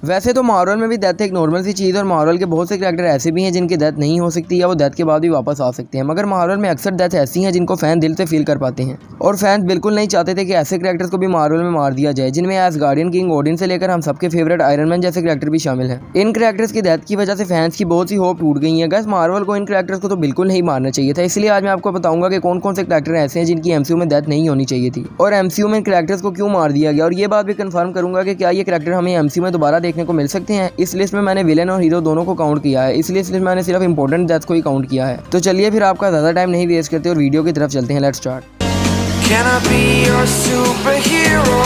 वैसे तो मार्वल में भी डेथ एक नॉर्मल सी चीज़ है और मार्वल के बहुत से कैरेक्टर ऐसे भी हैं जिनकी डेथ नहीं हो सकती या वो डेथ के बाद भी वापस आ सकते हैं, मगर मार्वल में अक्सर डेथ ऐसी हैं जिनको फैन दिल से फील कर पाते हैं और फैंस बिल्कुल नहीं चाहते थे कि ऐसे कैरेक्टर्स को भी मार्वल में मार दिया जाए, जिनमें एसगार्डियन किंग ओडिन से लेकर हम सबके फेवरेट आयरन मैन जैसे कैरेक्टर भी शामिल हैं। इन कैरेक्टर्स की डेथ की वजह से फैंस की बहुत सी होप टूट गई है। गाइस, मार्वल को इन कैरेक्टर्स को तो बिल्कुल नहीं मारना चाहिए था, इसलिए आज मैं आपको बताऊंगा कि कौन कौन से कैरेक्टर ऐसे हैं जिनकी एमसीयू में डेथ नहीं होनी चाहिए थी और एमसीयू में कैरेक्टर्स को क्यों मार दिया गया, और ये बात भी कंफर्म करूंगा कि क्या ये कैरेक्टर हमें एमसीयू में दोबारा देखने को मिल सकते हैं। इस लिस्ट में मैंने विलेन और हीरो दोनों को काउंट किया है, इसलिए इस लिस्ट में मैंने सिर्फ इंपॉर्टेंट डेथ को ही काउंट किया है। तो चलिए फिर आपका ज़्यादा टाइम नहीं वेस्ट करते और वीडियो की तरफ चलते हैं। Let's start. Can I be your superhero?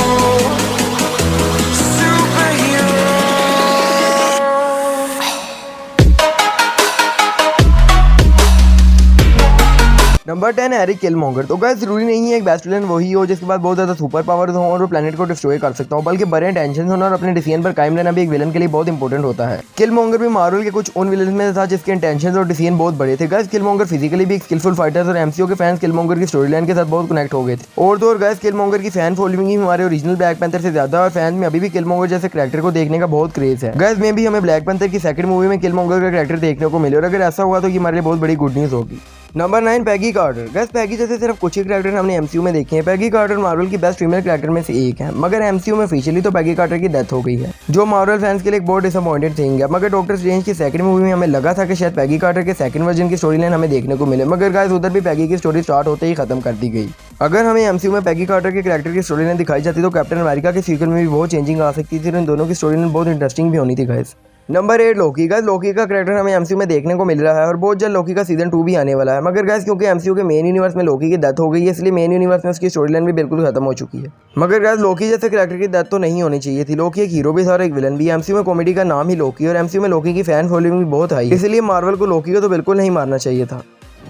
Number 10 है एरिक किलमॉन्गर। तो गाइस, जरूरी नहीं है एक बेस्ट विलन वही हो जिसके पास बहुत ज्यादा सुपर पावर्स हो और वो प्लेनेट को डिस्ट्रॉय कर सकता हो, बल्कि बड़े टेंशन होना और अपने डिसीजन पर कायम रहना भी एक विलन के लिए बहुत इंपॉर्टेंट होता है। किलमॉन्गर भी मार्वल के कुछ उन विलन में था जिसके इंटेंशन और डिसीजन बहुत बड़े थे। गाइस, किलमॉन्गर फिजिकली भी एक स्किलफुल फाइटर और एमसीयू के फैंस किलमॉन्गर की स्टोरी लाइन के साथ बहुत कनेक्ट हो गए थे। और तो और गाइस, किलमॉन्गर की फैन फॉलोइंग ही हमारे ओरिजिनल ब्लैक पैंथर से ज्यादा और फैंस में अभी भी किलमॉन्गर जैसे कैरेक्टर को देखने का बहुत क्रेज है। गाइस, में भी हमें ब्लैक पैंथर की सेकंड मूवी में किलमॉन्गर का कैरेक्टर देखने को मिले और अगर ऐसा हुआ तो ये हमारे लिए बहुत बड़ी गुड न्यूज होगी। Number 9 Peggy Carter. गाइस, पैगी जैसे सिर्फ कुछ ही कैरेक्टर हमने एमसीयू में देखे हैं। पैगी कार्टर मार्वल की बेस्ट फीमेल कैरेक्टर में से एक है, मगर एमसीयू में ऑफिशियली तो पैगी कार्टर की डेथ हो गई है, जो मार्वल फैंस के लिए एक बहुत डिसअपॉइंटेड थिंग है। मगर डॉक्टर स्ट्रेंज की सेकंड मूवी में हमें लगा था कि शायद पैगी कार्टर के सेकंड वर्जन की स्टोरी लाइन हमें देखने को मिले, मगर गाइस उधर भी पैगी की स्टोरी स्टार्ट होते ही खत्म कर दी गई। अगर हमें एमसीयू में पैगी कार्टर के कैरेक्टर की स्टोरी लाइन दिखाई जाती तो कैप्टन अमेरिका के सीक्वल में भी बहुत चेंजिंग आ सकती थी और इन दोनों की स्टोरी लाइन बहुत इंटरेस्टिंग भी होनी थी। गाइस, नंबर 8 लोकी। गाइस, लोकी का कैरेक्टर हमें एमसीयू में देखने को मिल रहा है और बहुत जल्द लोकी का सीजन 2 भी आने वाला है, मगर गाइस क्योंकि एमसीयू के मेन यूनिवर्स में लोकी की डेथ हो गई है, इसलिए मेन यूनिवर्स में उसकी स्टोरी लाइन भी बिल्कुल खत्म हो चुकी है। मगर गाइस, लोकी जैसे कैरेक्टर की डेथ तो नहीं होनी चाहिए थी। लोकी एक हीरो भी था और एक विलन भी। एमसीयू में कॉमेडी का नाम ही लोकी और एमसीयू में लोकी की फैन फॉलोइंग भी बहुत हाई, इसलिए मार्वल को लोकी को तो बिल्कुल नहीं मारना चाहिए था।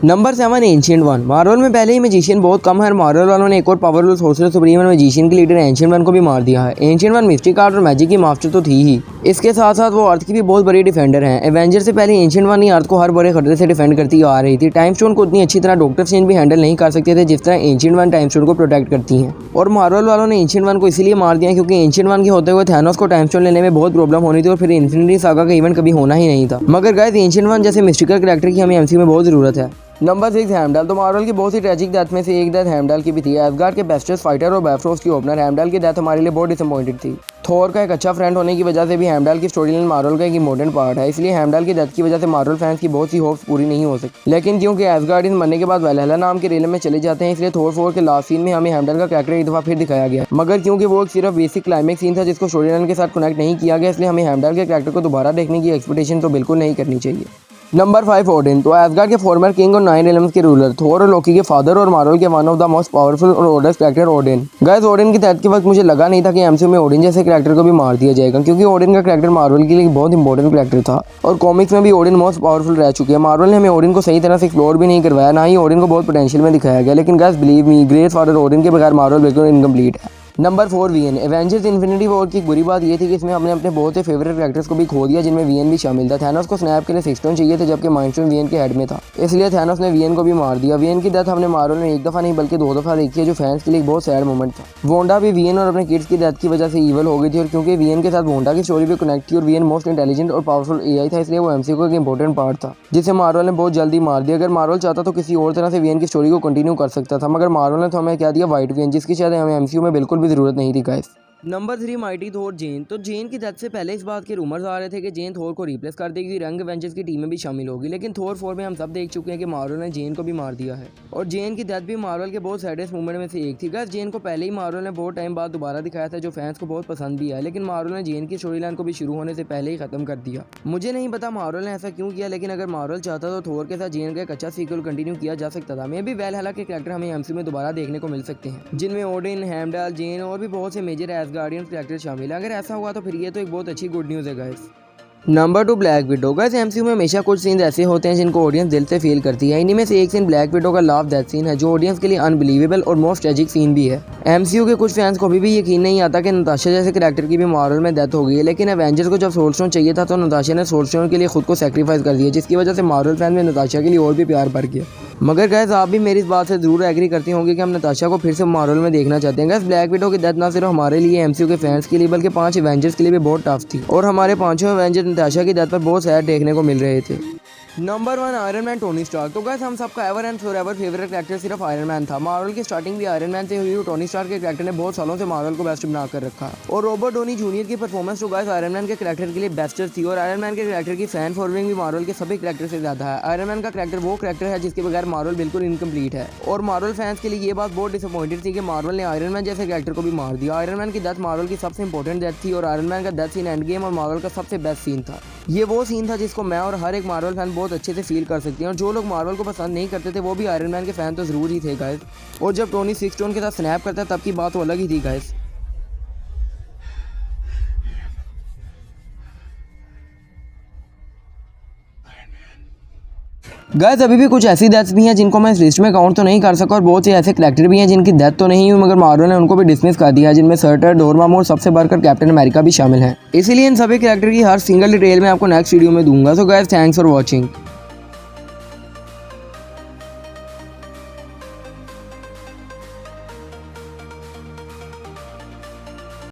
Number 7 ancient one. मार्वल में पहले ही मैजिशियन बहुत कम है और मार्वल वालों ने एक और पावरफुल सोर्सर सुप्रीम और मैजिशियन के लीडर एंशिएंट वन को भी मार दिया है। एंशिएंट वन मिस्ट्री कार्ड और मैजिक की मास्टर तो थी ही, इसके साथ साथ वो अर्थ की भी बहुत बड़ी डिफेंडर हैं। एवेंजर से पहले एंशिएंट वन ही अर्थ को हर बड़े खतरे से डिफेंड करती आ रही थी। टाइम स्टोन को उतनी अच्छी तरह डॉक्टर स्ट्रेंज भी हैंडल नहीं कर सकते थे जिस तरह एंशिएंट वन टाइम स्टोन को प्रोटेक्ट करती हैं, और मार्वल वालों ने एंशिएंट वन को इसलिए मार दिया क्योंकि एंशिएंट वन के होते हुए थैनोस को टाइम स्टोन लेने में बहुत प्रॉब्लम होनी थी और फिर इन्फिनिटी सागा का इवेंट कभी होना ही नहीं था। मगर गाइस, एंशिएंट वन जैसे मिस्टिकल कैरेक्टर की हमें एमसीयू में बहुत जरूरत है। Number 6 Heimdall. तो मार्वल की बहुत सी ट्रेजिक डेथ में से एक डेथ हेमडाल की भी थी। एसगार्ड के बेस्टेस्ट फाइटर और बैफरोस्ट की ओपनर हेमडाल की डेथ हमारे लिए बहुत डिसअपॉइंटेड थी। थोर का एक अच्छा फ्रेंड होने की वजह से भी हेमडाल की स्टोरी लाइन मार्वल का एक इंपॉर्टेंट पार्ट है, इसलिए हेमडाल की डेथ की वजह से मार्वल फैंस की बहुत सी होप्स पूरी नहीं हो सकती। लेकिन क्योंकि एसगार्डियंस मरने के बाद वैलहल्ला नाम के रेलम में चले जाते हैं, इसलिए थोर 4 के लास्ट सीन में हमें हेमडाल का कैरेक्टर एक दफा फिर दिखाया गया, मगर क्योंकि वो सिर्फ बेसिक क्लाइमेक्स सीन था जिसको स्टोरी लाइन के साथ कनेक्ट नहीं किया गया, इसलिए हमें हेमडाल के कैरेक्टर को दोबारा देखने की एक्सपेक्टेशन तो बिल्कुल नहीं करनी चाहिए। Number 5 Odin. तो एसगार्ड के फॉर्मर किंग और 9 एलिमेंट्स के रूलर थोर और लोकी के फादर और मार्वल के one of the most powerful और oldest character Odin. Guys, Odin की डेथ के वक्त मुझे लगा नहीं था कि एमसीयू में ओडिन जैसे कैरेक्टर को भी मार दिया जाएगा, क्योंकि ओडिन का कैरेक्टर मार्वल के लिए बहुत इंपॉर्टेंट कैरेक्टर था और कॉमिक्स में भी ओडिन मोस्ट पावरफुल रह चुकी है। मार्वल ने हमें ओडिन को सही तरह से एक्सप्लोर भी नहीं करवाया, ना ही ओडिन को बहुत पोटेंशियल में दिखाया गया। लेकिन guys, believe me, great father Odin के बगैर मार्वल बिल्कुल इनकम्प्लीट है। नंबर 4 वीएन। एवेंजर्स इन्फिनिटी वॉर की बुरी बात ये थी कि इसमें हमने अपने बहुत से फेवरेट कैरेक्टर्स को भी खो दिया, जिनमें वीएन भी शामिल था। थैनोस को स्नैप के लिए 6 स्टोन चाहिए थे, जबकि माइंड स्टोन वीएन के हेड में था, इसलिए थैनोस ने वीएन को भी मार दिया। वीएन की डेथ हमने मार्वल में एक दफा नहीं बल्कि 2 दफा देखी है, जो फैंस के लिए बहुत सैड मोमेंट था। वोंडा भी वीएन और अपने किड्स की डेथ की वजह से ईवल हो गई थी, और क्योंकि वीएन के साथ वोंडा की स्टोरी भी कनेक्ट थी और वीएन मोस्ट इंटेलिजेंट और पावरफुल एआई था, इसलिए वो एमसीयू का एक इंपॉर्टेंट पार्ट था जिसे मार्वल ने बहुत जल्दी मार दिया। अगर मार्वल चाहता तो किसी और तरह से वीएन की स्टोरी को कंटिन्यू कर सकता था, मगर मार्वल ने तो हमें क्या दिया, व्हाइट वीएन, जिसकी शायद हमें एमसीयू में बिल्कुल भी जरूरत नहीं थी। गाइस, नंबर 3 माइटी थोर जेन। तो जेन की डेथ से पहले इस बात के रूमर्स आ रहे थे कि जेन थोर को रिप्लेस कर देगी, रंग एवेंजर्स की टीम में भी शामिल होगी, लेकिन थोर 4 में हम सब देख चुके हैं कि मार्वल ने जेन को भी मार दिया है और जेन की डेथ भी मार्वल के बहुत सैडेस्ट मूवमेंट में से एक थी। गाइस, जेन को पहले ही मार्वल ने बहुत टाइम बाद दोबारा दिखाया था, जो फैंस को बहुत पसंद भी है, लेकिन मार्वल ने जेन की स्टोरी लाइन को भी शुरू होने से पहले ही खत्म कर दिया। मुझे नहीं पता मार्वल ने ऐसा क्यों किया, लेकिन अगर मार्वल चाहता तो थोर के साथ जेन का एक अच्छा सीक्वल कंटिन्यू किया जा सकता था। मे भी वैलहल्ला के कैरेक्टर हमें एमसीयू में दोबारा देखने को मिल सकते हैं, जिनमें ओडिन, हेमडाल, जेन और भी बहुत से मेजर एसगार्डियंस कैरेक्टर शामिल। अगर ऐसा हुआ तो फिर ये तो एक बहुत अच्छी गुड न्यूज़ है। Guys, number 2 black window. Guys, MCU में हमेशा कुछ सीन ऐसे होते हैं जिनको ऑडियंस दिल से फील करती है। इन्हीं में से एक सीन ब्लैक विडो का लाव डेथ सीन है, जो ऑडियंस के लिए अनबिलीवेबल और मोस्ट ट्रेजिक सीन भी है। एमसीयू के कुछ फैंस को अभी भी यकीन नहीं आता कि नताशा जैसे कैरेक्टर की भी मार्वल में डेथ हो गई है, लेकिन एवेंजर्स को जब सोल स्टोन चाहिए था तो नताशा ने सोल स्टोन के लिए खुद को सेक्रीफाइस कर दिया, जिसकी वजह से मार्वल फैन में नताशा के लिए और भी प्यार बढ़ गया। मगर गैस आप भी मेरी इस बात से जरूर एग्री करती होंगे कि हम नताशा को फिर से मार्वल में देखना चाहते हैं। गैस ब्लैक विडो की डेथ ना सिर्फ हमारे लिए एमसीयू के फैंस के लिए बल्कि 5 एवेंजर्स के लिए भी बहुत टफ थी और हमारे 5 एवेंजर नताशा की डेथ पर बहुत सैड देखने को मिल रहे थे। Number 1 Iron Man Tony Stark. तो गैस हम सबका ever and forever favourite character सिर्फ आयरन मैन था। मार्वल की स्टार्टिंग भी आयरन मैन से हुई और टोनी स्टार्क के कैरेक्टर ने बहुत सालों से मार्वल को बेस्ट बना कर रखा और रॉबर्ट डोनी जूनियर की परफॉर्मेंस तो गैस आयरन मैन के कैरेक्टर के लिए बेस्टर थी और आयरन मैन के कैरेक्टर की फैन फॉलोइंग भी मार्वल के सभी कैरेक्टर से ज्यादा है। आयरन मैन का कैरेक्टर वो कैरेक्टर है जिसके बगैर मार्वल बिल्कुल इनकम्प्लीट है और मार्वल फैंस के लिए ये बात बहुत डिसअपॉइंटेड थी कि मार्वल ने आयरन मैन जैसे कैरेक्टर को भी मार दिया। आयरन मैन की डेथ मार्वल की सबसे इंपॉर्टेंट डेथ थी और आयरन मैन का डेथ सीन एंड गेम और मार्वल का सबसे बेस्ट सीन था। ये वो सीन था जिसको मैं और हर एक मार्वल फैन बहुत अच्छे से फील कर सकते हैं और जो लोग मार्वल को पसंद नहीं करते थे वो भी आयरन मैन के फैन तो जरूर ही थे गाइस। और जब टोनी 6 स्टोन के साथ स्नैप करता तब की बात तो अलग ही थी गाइस। गाइस अभी भी कुछ ऐसी डेथ्स भी हैं जिनको मैं इस लिस्ट में काउंट तो नहीं कर सका और बहुत से ऐसे कैरेक्टर भी हैं जिनकी डेथ तो नहीं हुई मगर मार्वल ने उनको भी डिसमिस कर दिया, जिनमें सर्टर, डोरमामू और सबसे बढ़कर कैप्टन अमेरिका भी शामिल हैं। इसीलिए इन सभी कैरेक्टर की हर सिंगल डिटेल मैं आपको नेक्स्ट वीडियो में दूंगा। So guys thanks for watching.